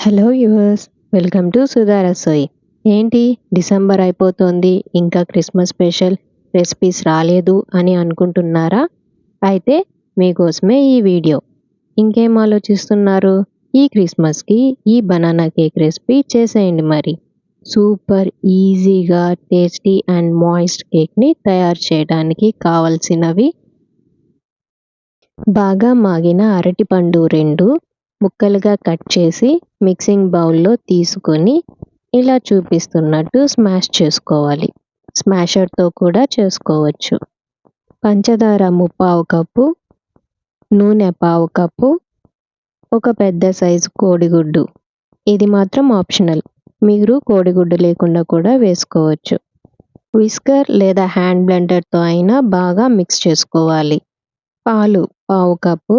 Hello yours, welcome to Sudha Rasoi. ఏంటి December అయిపోతుంది, ఇంకా క్రిస్మస్ స్పెషల్ రెసిపీస్ రాలేదు అని అనుకుంటున్నారా? అయితే మీకోసమే ఈ వీడియో. ఇంకేం ఆలోచిస్తున్నారు? ఈ క్రిస్మస్కి ఈ బనానా కేక్ రెసిపీ చేసేయండి మరి. సూపర్ ఈజీగా టేస్టీ అండ్ మాయిస్ట్ కేక్ని తయారు చేయడానికి కావలసినవి: బాగా మాగిన అరటిపండు 2 ముక్కలుగా కట్ చేసి మిక్సింగ్ బౌల్లో తీసుకొని ఇలా చూపిస్తున్నట్టు స్మాష్ చేసుకోవాలి. స్మాషర్తో కూడా చేసుకోవచ్చు. పంచదార 3/4 కప్పు, నూనె 1/2 కప్పు, ఒక పెద్ద సైజు కోడిగుడ్డు. ఇది మాత్రం ఆప్షనల్, మీరు కోడిగుడ్డు లేకుండా కూడా వేసుకోవచ్చు. విస్కర్ లేదా హ్యాండ్ బ్లెండర్తో అయినా బాగా మిక్స్ చేసుకోవాలి. పాలు 1/2 కప్పు,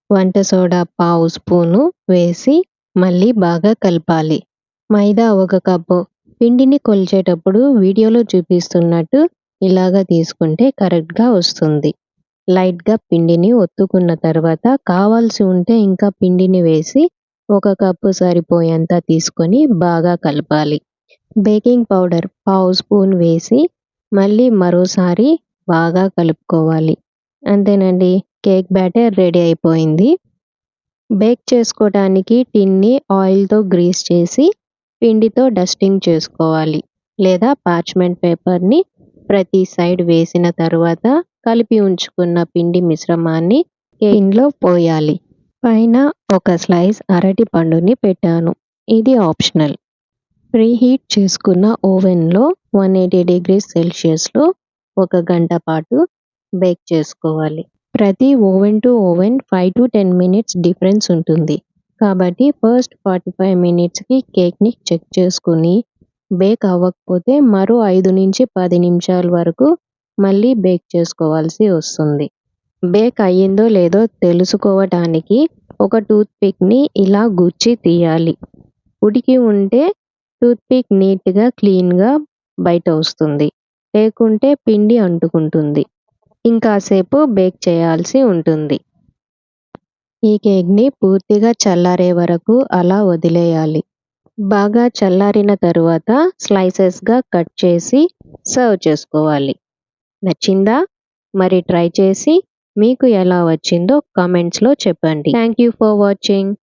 వంట సోడా 1/2 స్పూను వేసి మళ్ళీ బాగా కలపాలి. మైదా 1 కప్పు. పిండిని కొలిచేటప్పుడు వీడియోలో చూపిస్తున్నట్టు ఇలాగా తీసుకుంటే కరెక్ట్గా వస్తుంది. లైట్గా పిండిని ఒత్తుకున్న తర్వాత కావాల్సి ఉంటే ఇంకా పిండిని వేసి 1 కప్పు సరిపోయేంత తీసుకొని బాగా కలపాలి. బేకింగ్ పౌడర్ 1/2 స్పూన్ వేసి మళ్ళీ మరోసారి బాగా కలుపుకోవాలి. అంతేనండి, కేక్ బ్యాటర్ రెడీ అయిపోయింది. బేక్ చేసుకోవడానికి టిన్ని ఆయిల్తో గ్రీస్ చేసి పిండితో డస్టింగ్ చేసుకోవాలి, లేదా పార్చ్మెంట్ పేపర్ని ప్రతి సైడ్ వేసిన తర్వాత కలిపి ఉంచుకున్న పిండి మిశ్రమాన్ని కేక్లో పోయాలి. పైన ఒక స్లైస్ అరటి పండుని పెట్టాను, ఇది ఆప్షనల్. ప్రీహీట్ చేసుకున్న ఓవెన్లో 180 degrees సెల్సియస్లో 1 గంట పాటు బేక్ చేసుకోవాలి. ప్రతి oven to oven 5 to 10 minutes difference ఉంటుంది, కాబట్టి ఫస్ట్ 45 minutesకి కేక్ని చెక్ చేసుకుని బేక్ అవ్వకపోతే మరో 5 నుంచి 10 నిమిషాల వరకు మళ్ళీ బేక్ చేసుకోవాల్సి వస్తుంది. బేక్ అయ్యిందో లేదో తెలుసుకోవటానికి ఒక టూత్పిక్ని ఇలా గుచ్చి తీయాలి. ఉడికి ఉంటే టూత్పిక్ నీట్గా క్లీన్గా బయట వస్తుంది, లేకుంటే పిండి అంటుకుంటుంది. ఇంకాసేపు బేక్ చేయాల్సి ఉంటుంది. ఈ కేక్ని పూర్తిగా చల్లారే వరకు అలా వదిలేయాలి. బాగా చల్లారిన తరువాత స్లైసెస్గా కట్ చేసి సర్వ్ చేసుకోవాలి. నచ్చిందా? మరి ట్రై చేసి మీకు ఎలా వచ్చిందో కామెంట్స్లో చెప్పండి. Thank you for watching.